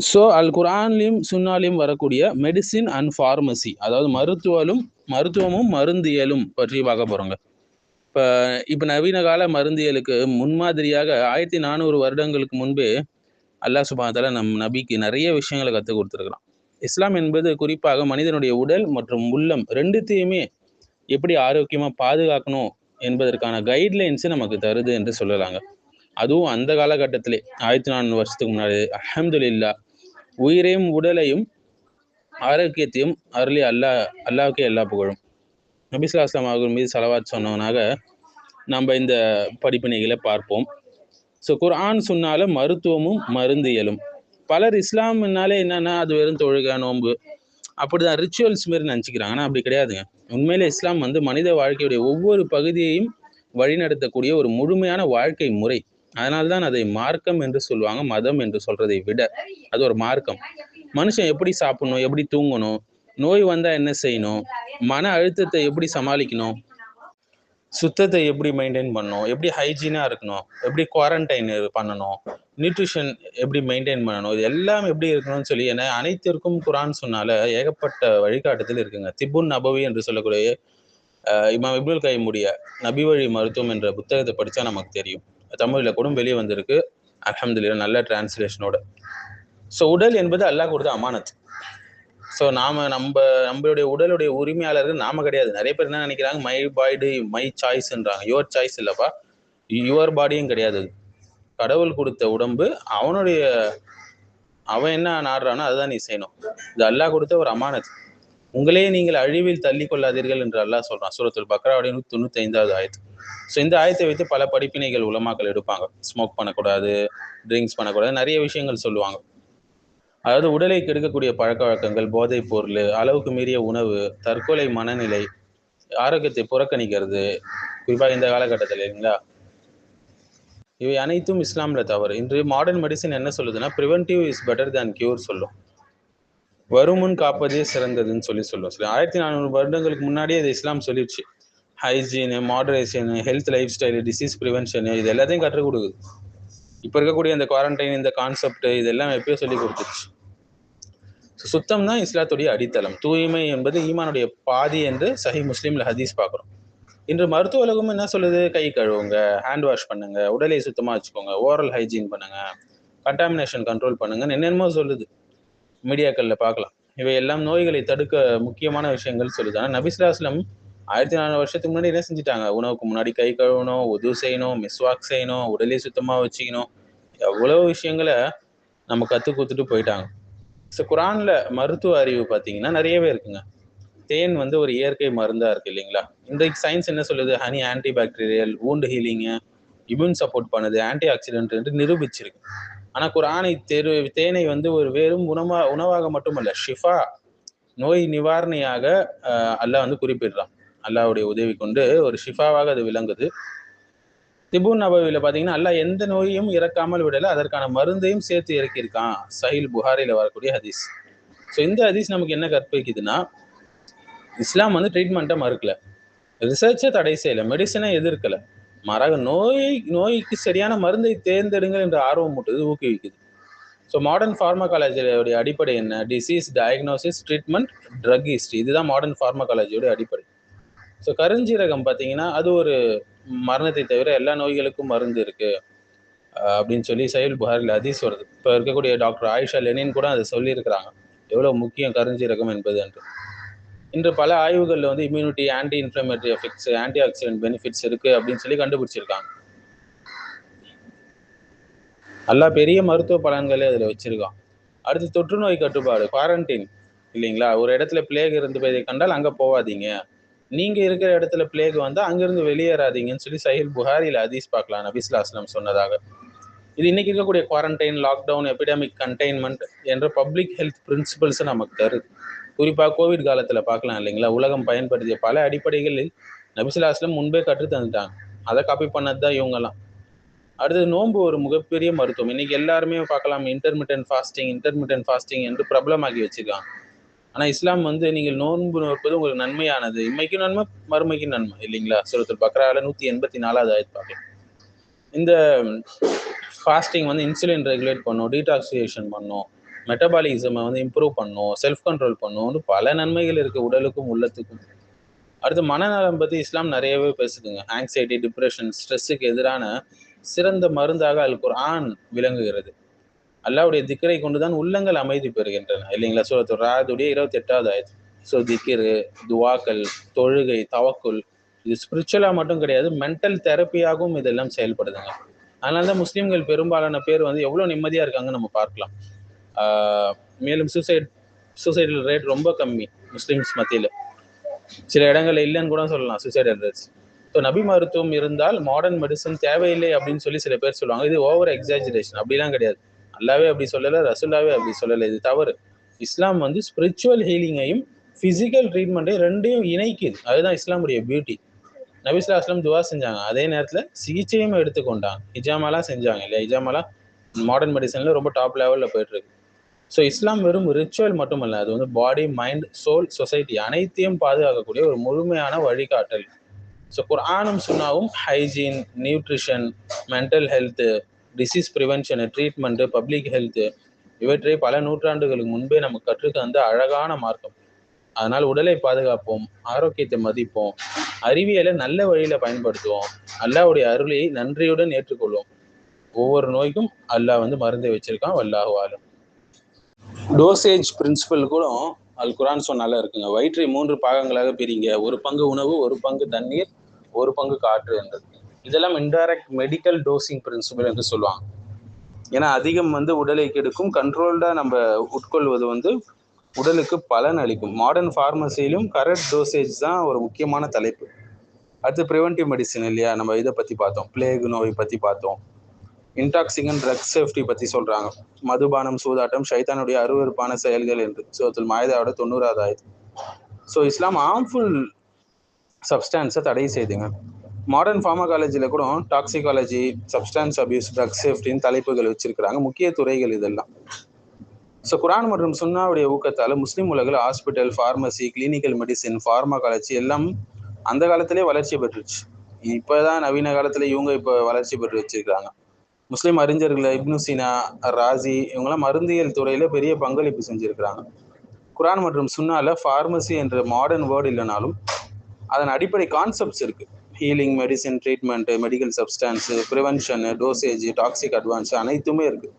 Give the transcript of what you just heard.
So அல் குர்ஆன்லையும் சுன்னாலையும் வரக்கூடிய medicine and pharmacy, அதாவது மருத்துவமும் மருந்தியலும் பற்றி பார்க்க போகிறோங்க. இப்போ நவீன கால மருந்தியலுக்கு முன்மாதிரியாக 1400 வருடங்களுக்கு முன்பே அல்லாஹ் சுப்ஹானஹு வ தஆலா நம் நபிக்கு நிறைய விஷயங்களை கற்றுக் கொடுத்துருக்கலாம். இஸ்லாம் என்பது குறிப்பாக மனிதனுடைய உடல் மற்றும் உள்ளம் ரெண்டுத்தையுமே எப்படி ஆரோக்கியமாக பாதுகாக்கணும் என்பதற்கான கைட்லைன்ஸை நமக்கு தருது என்று சொல்லலாங்க. அதுவும் அந்த காலகட்டத்திலே 1400 வருஷத்துக்கு முன்னாடி அல்ஹம்துலில்லாஹ் உயிரையும் உடலையும் ஆரோக்கியத்தையும் அருளி அல்லாஹ்வுக்கே எல்லா புகழும். நபி ஸல்லல்லாஹு அலைஹி வஸல்லம் அவர்கள் மீது ஸலவாத் சொன்னவனாக நம்ம இந்த படிப்பினைகளை பார்ப்போம். ஸோ குர்ஆன் சுன்னால மருத்துவமும் மருந்தியலும். பலர் இஸ்லாம்னாலே என்னன்னா அது வெறும் தொழுகை நோன்பு அப்படிதான் ரிச்சுவல்ஸ் மாரி நினச்சிக்கிறாங்க. ஆனால் அப்படி கிடையாதுங்க. உண்மையிலே இஸ்லாம் வந்து மனித வாழ்க்கையுடைய ஒவ்வொரு பகுதியையும் வழிநடத்தக்கூடிய ஒரு முழுமையான வாழ்க்கை முறை. அதனால்தான் அதை மார்க்கம் என்று சொல்லுவாங்க. மதம் என்று சொல்றதை விட அது ஒரு மார்க்கம். மனுஷன் எப்படி சாப்பிடணும், எப்படி தூங்கணும், நோய் வந்தா என்ன செய்யணும், மன அழுத்தத்தை எப்படி சமாளிக்கணும், சுத்தத்தை எப்படி மெயின்டைன் பண்ணணும், எப்படி ஹைஜீனாக இருக்கணும், எப்படி குவாரண்டைன் பண்ணணும், நியூட்ரிஷன் எப்படி மெயின்டைன் பண்ணணும், இது எல்லாம் எப்படி இருக்கணும்னு சொல்லி ஏன்னா அனைத்திற்கும் குர்ஆன் சொன்னால ஏகப்பட்ட வழிகாட்டுதல் இருக்குங்க. திப்புன் நபவி என்று சொல்லக்கூடிய இமாம் இப்னுல் கையிமுடைய நபி வழி மருத்துவம் என்ற புத்தகத்தை படித்தா நமக்கு தெரியும். தமிழில் கூட வெளியே வந்திருக்கு, அல்ஹம்துலில்லாஹ், நல்ல டிரான்ஸ்லேஷனோட. ஸோ உடல் என்பது அல்லாஹ் கொடுத்த அமானத். ஸோ நம்மளுடைய உடலுடைய உரிமையாளர்கள் நாம கிடையாது. நிறைய பேர் என்ன நினைக்கிறாங்க, மை பாடி மை சாய்ஸ்ன்றாங்க. யுவர் சாய்ஸ் இல்லப்பா, யுவர் பாடியும் கிடையாது. கடவுள் கொடுத்த உடம்பு அவன் என்ன நாடுறானோ அதுதான் நீ செய்யணும். இது அல்லாஹ் கொடுத்த ஒரு அமானத். உங்களே நீங்கள் அழிவில் தள்ளி கொள்ளாதீர்கள் என்று அல்லாஹ் சொல்றான். சூரத்துல் பக்ராவுடைய 195வது ஆயத்து. ஸோ இந்த ஆயத்தை வைத்து பல படிப்பினைகள் உலமாக்கள் எடுப்பாங்க. ஸ்மோக் பண்ணக்கூடாது, ட்ரிங்க்ஸ் பண்ணக்கூடாது, நிறைய விஷயங்கள் சொல்லுவாங்க. அதாவது உடலை கெடுக்கக்கூடிய பழக்க வழக்கங்கள், போதைப் பொருள், அளவுக்கு மீறிய உணவு, தற்கொலை மனநிலை, ஆரோக்கியத்தை புறக்கணிக்கிறது, குறிப்பாக இந்த காலகட்டத்தில் இல்லைங்களா, இவை அனைத்தும் இஸ்லாம்ல தவறு. இன்று மாடர்ன் மெடிசின் என்ன சொல்லுதுன்னா, preventive is better than cure சொல்லும். வருமுன் காப்பதே சிறந்ததுன்னு சொல்லும். 1400 வருடங்களுக்கு முன்னாடியே இது இஸ்லாம் சொல்லிடுச்சு. Hygiene, moderation, health lifestyle, disease prevention, இது எல்லாத்தையும் கற்றுக் கொடுக்குது. இப்போ இருக்கக்கூடிய இந்த குவாரண்டைன், இந்த கான்செப்ட், இதெல்லாம் எப்பயோ சொல்லி கொடுத்துருச்சு. சுத்தம் தான் இஸ்லாத்துடைய அடித்தளம். தூய்மை என்பது ஈமானுடைய பாதி என்று சஹீஹ் முஸ்லிம்ல ஹதீஸ் பார்க்குறோம். இன்று மருத்துவ உலகமும் என்ன சொல்லுது, கை கழுவுங்க, ஹேண்ட் வாஷ் பண்ணுங்க, உடலை சுத்தமாக வச்சுக்கோங்க, ஓரல் ஹைஜீன் பண்ணுங்க, கண்டாமினேஷன் கண்ட்ரோல் பண்ணுங்கன்னு என்னென்னமோ சொல்லுது. மீடியாக்களில் பார்க்கலாம். இவை எல்லாம் நோய்களை தடுக்க முக்கியமான விஷயங்கள் சொல்லுது. ஆனால் நபி ஸல்லல்லாஹு அலைஹி வஸல்லம் 1400 வருஷத்துக்கு முன்னாடி என்ன செஞ்சுட்டாங்க, உணவுக்கு முன்னாடி கை கழுவணும், உது செய்யணும், மிஸ்வாக் செய்யணும், உடலை சுத்தமாக வச்சுக்கணும், எவ்வளோ விஷயங்களை நம்ம கற்றுக் கொடுத்துட்டு போயிட்டாங்க. ஸோ குர்ஆன்ல மருத்துவ அறிவு பார்த்தீங்கன்னா நிறையவே இருக்குங்க. தேன் வந்து ஒரு இயற்கை மருந்தா இருக்கு இல்லைங்களா. இன்றைக்கு சயின்ஸ் என்ன சொல்லுது, honey anti bacterial, wound healing, immune support பண்ணுது, ஆன்டி ஆக்சிடென்ட் என்று நிரூபிச்சிருக்கு. ஆனால் குர்ஆனை தேனை வந்து ஒரு வெறும் உணவாக மட்டுமல்ல, ஷிஃபா, நோய் நிவாரணியாக அல்லாஹ் வந்து குறிப்பிடுறான். அல்லாஹ்வுடைய உதவி கொண்டு ஒரு ஷிஃபாவாக அது விளங்குது. திபுன் நபவியில் பார்த்தீங்கன்னா அல்லாஹ் எந்த நோயையும் இறக்காமல் விடலை, அதற்கான மருந்தையும் சேர்த்து இறக்கியிருக்கான். சஹீல் புகாரியில் வரக்கூடிய ஹதீஸ். ஸோ இந்த ஹதீஸ் நமக்கு என்ன கற்பிக்குதுன்னா, இஸ்லாம் வந்து ட்ரீட்மெண்ட்டை மறுக்கல, ரிசர்ச்சை தடை செய்யலை, மெடிசனை எதிர்க்கலை, மாறாக நோய்க்கு சரியான மருந்தை தேர்ந்தெடுங்கள் என்ற ஆர்வம் மூட்டுது, ஊக்குவிக்குது. ஸோ மாடர்ன் ஃபார்மகாலஜியோடைய அடிப்படை என்ன, disease diagnosis, treatment, drug history, இதுதான் மாடர்ன் ஃபார்மகாலஜியோட அடிப்படை. ஸோ கருஞ்சீரகம் பார்த்தீங்கன்னா அது ஒரு மரணத்தை தவிர எல்லா நோய்களுக்கும் மருந்து இருக்கு அப்படின்னு சொல்லி சஹீஹ் புகாரில் ஹதீஸ் வருது. இப்போ இருக்கக்கூடிய டாக்டர் ஆயிஷா லெனின் கூட அதை சொல்லியிருக்கிறாங்க, எவ்வளோ முக்கியம் கருஞ்சீரகம் என்பது என்று. இன்று பல ஆய்வுகளில் வந்து immunity, anti inflammatory effects, anti accident benefits இருக்கு அப்படின்னு சொல்லி கண்டுபிடிச்சிருக்காங்க. நல்லா பெரிய மருத்துவ பலன்களே அதில் வச்சிருக்கான். அடுத்து தொற்று நோய் கட்டுப்பாடு, குவாரண்டைன் இல்லைங்களா. ஒரு இடத்துல பிளேக் இருந்து கண்டால் அங்கே போகாதீங்க, நீங்க இருக்கிற இடத்துல பிளேக் வந்தா அங்கிருந்து வெளியேறாதீங்கன்னு சொல்லி சஹீஹ் புகாரியில் ஹதீஸ் பார்க்கலாம், நபி ஸல்லல்லாஹு அலைஹி வஸல்லம் சொன்னதாக. இது இன்னைக்கு இருக்கக்கூடிய குவாரண்டைன், லாக்டவுன், எபிடமிக் கண்டெய்ன்மெண்ட் என்ற பப்ளிக் ஹெல்த் பிரின்சிபல்ஸை நமக்கு தருது. குறிப்பாக கோவிட் காலத்தில் பார்க்கலாம் இல்லைங்களா. உலகம் பயன்படுத்திய பல அடிப்படைகளில் நபி ஸல்லல்லாஹு அலைஹி வஸல்லம் முன்பே கற்று தந்துட்டாங்க. அதை காப்பி பண்ணது தான் இவங்கெல்லாம். அடுத்தது நோன்பு ஒரு மிகப்பெரிய மருத்துவம். இன்னைக்கு எல்லாருமே பார்க்கலாம் இன்டர்மிட்டன்ட் ஃபாஸ்டிங் என்று பிரபலமாக்கி வச்சிருக்காங்க. ஆனால் இஸ்லாம் வந்து நீங்கள் நோன்பு நோற்பது உங்களுக்கு நன்மையானது, இம்மைக்கும் நன்மை மறுமைக்கும் நன்மை இல்லைங்களா. சூரத்துல் பக்ராவில் 184வது ஆயத்து பார்க்கலாம். இந்த ஃபாஸ்டிங் வந்து இன்சுலின் ரெகுலேட் பண்ணும், டீடாக்சிகேஷன் பண்ணும், மெட்டபாலிசமை வந்து இம்ப்ரூவ் பண்ணும், செல்ஃப் கண்ட்ரோல் பண்ணும், பல நன்மைகள் இருக்கு உடலுக்கும் உள்ளத்துக்கும். அடுத்து மனநலம் பத்தி இஸ்லாம் நிறையவே பேசுதுங்க. ஆங்ஸைட்டி, டிப்ரெஷன், ஸ்ட்ரெஸ்ஸுக்கு எதிரான சிறந்த மருந்தாக அல் குர்ஆன் விளங்குகிறது. அல்லாஹ்வுடைய திக்ரை கொண்டுதான் உள்ளங்கள் அமைதி பெறுகின்றன இல்லைங்களா? சூரத்து ராதுடைய 28வது ஆயத். ஸோ திக்ரு, துவாக்கள், தொழுகை, தவக்குல், இது ஸ்பிரிச்சுவலா மட்டும் கிடையாது, மென்டல் தெரப்பியாகவும் இதெல்லாம் செயல்படுதுங்க. அதனாலதான் முஸ்லிம்கள் பெரும்பாலான பேர் வந்து எவ்வளவு நிம்மதியா இருக்காங்கன்னு நம்ம பார்க்கலாம். மேலும் சூசைடல் ரேட் ரொம்ப கம்மி முஸ்லிம்ஸ் மத்தியில. சில இடங்கள்ல இல்லைன்னு கூட சொல்லலாம் சூசைடல் ரேட்ஸ். ஸோ நபி மருத்துவம் இருந்தால் மாடர்ன் மெடிசன் தேவையில்லை அப்படின்னு சொல்லி சில பேர் சொல்லுவாங்க. இது ஓவர் எக்ஸாஜரேஷன், அப்படிலாம் கிடையாது. அல்லாவே அப்படி சொல்லலை, ரசூல்லாவே அப்படி சொல்லலை, இது தவறு. இஸ்லாம் வந்து ஸ்பிரிச்சுவல் ஹீலிங்கையும் பிசிக்கல் ட்ரீட்மெண்ட்டையும் ரெண்டையும் இணைக்குது. அதுதான் இஸ்லாமுடைய பியூட்டி. நபி ஸல்லல்லாஹு அலைஹி வஸல்லம் துவா செஞ்சாங்க, அதே நேரத்தில் சிகிச்சையும் எடுத்துக்கொண்டாங்க. ஹிஜாமாலாம் செஞ்சாங்க இல்லையா? ஹிஜாமாலாம் மாடர்ன் மெடிசன்ல ரொம்ப டாப் லெவலில் போயிட்டு இருக்கு. ஸோ இஸ்லாம் வெறும் ரிச்சுவல் மட்டுமல்ல, அது வந்து பாடி, மைண்ட், சோல், சொசைட்டி அனைத்தையும் பாதுகாக்கக்கூடிய ஒரு முழுமையான வழிகாட்டல். ஸோ குர்ஆனும் சுன்னாவும் hygiene, nutrition, mental health, disease prevention, treatment, public health, இவற்றை பல நூற்றாண்டுகளுக்கு முன்பே நமக்கு கற்றுக்க அந்த அழகான மார்க்கம். அதனால் உடலை பாதுகாப்போம், ஆரோக்கியத்தை மதிப்போம், அறிவியலை நல்ல வழியில பயன்படுத்துவோம், அல்லாஹ்வுடைய அருளை நன்றியுடன் ஏற்றுக்கொள்வோம். ஒவ்வொரு நோய்க்கும் அல்லாஹ் வந்து மருந்தை வச்சிருக்கான். வல்லாஹு ஆலம். டோசேஜ் பிரின்சிபல் கூட அல் குர்ஆன் சொன்னால இருக்குங்க. வயிற்றை 3 பாகங்களாக பிரிங்க, 1 பங்கு உணவு, 1 பங்கு தண்ணீர், 1 பங்கு காற்று என்று. இதெல்லாம் இன்டைரக்ட் மெடிக்கல் டோசிங் பிரின்சிபல் என்று சொல்லுவாங்க. ஏன்னா அதிகம் வந்து உடலை கெடுக்கும், கண்ட்ரோல்டா நம்ம உட்கொள்வது வந்து உடலுக்கு பலன் அளிக்கும். மாடர்ன் ஃபார்மசியிலும் கரெக்ட் டோசேஜ் தான் ஒரு முக்கியமான தலைப்பு. அடுத்து ப்ரிவென்டிவ் மெடிசின் இல்லையா? நம்ம இதை பற்றி பார்த்தோம், பிளேக் நோய் பற்றி பார்த்தோம். இன்டாக்சிகன் ட்ரக் சேஃப்டி பற்றி சொல்கிறாங்க. மதுபானம், சூதாட்டம் ஷைத்தானுடைய அருவருப்பான செயல்கள் என்று சூரத்துல் மாயிதாவோட 90வது ஆயத். ஸோ இஸ்லாம் ஹார்ம்ஃபுல் சப்ஸ்டான்ஸை தடை செய்துங்க. மாடர்ன் ஃபார்மகாலஜியில் கூட டாக்ஸிகாலஜி, சப்ஸ்டான்ஸ் அபியூஸ், ட்ரக் சேஃப்டின்னு தலைப்புகள் வச்சிருக்கிறாங்க. முக்கிய துறைகள் இதெல்லாம். ஸோ குர்ஆன் மற்றும் சுன்னாவுடைய ஊக்கத்தால் முஸ்லீம் உலகில் hospital, pharmacy, clinical medicine, pharmacology எல்லாம் அந்த காலத்திலே வளர்ச்சி பெற்றுச்சு. இப்போதான் நவீன காலத்தில் இவங்க இப்போ வளர்ச்சி பெற்று வச்சிருக்காங்க. முஸ்லீம் அறிஞர்கள் இப்னு சீனா, ராசி இவங்கெல்லாம் மருந்தியல் துறையில பெரிய பங்களிப்பு செஞ்சிருக்கிறாங்க. குர்ஆன் மற்றும் சுன்னால ஃபார்மசி என்ற மாடர்ன் வேர்டு இல்லைனாலும் அதன் அடிப்படை கான்செப்ட்ஸ் இருக்கு. Healing, medicine, treatment, medical substance, prevention, dosage, toxic advance அனைத்துமே இருக்கு.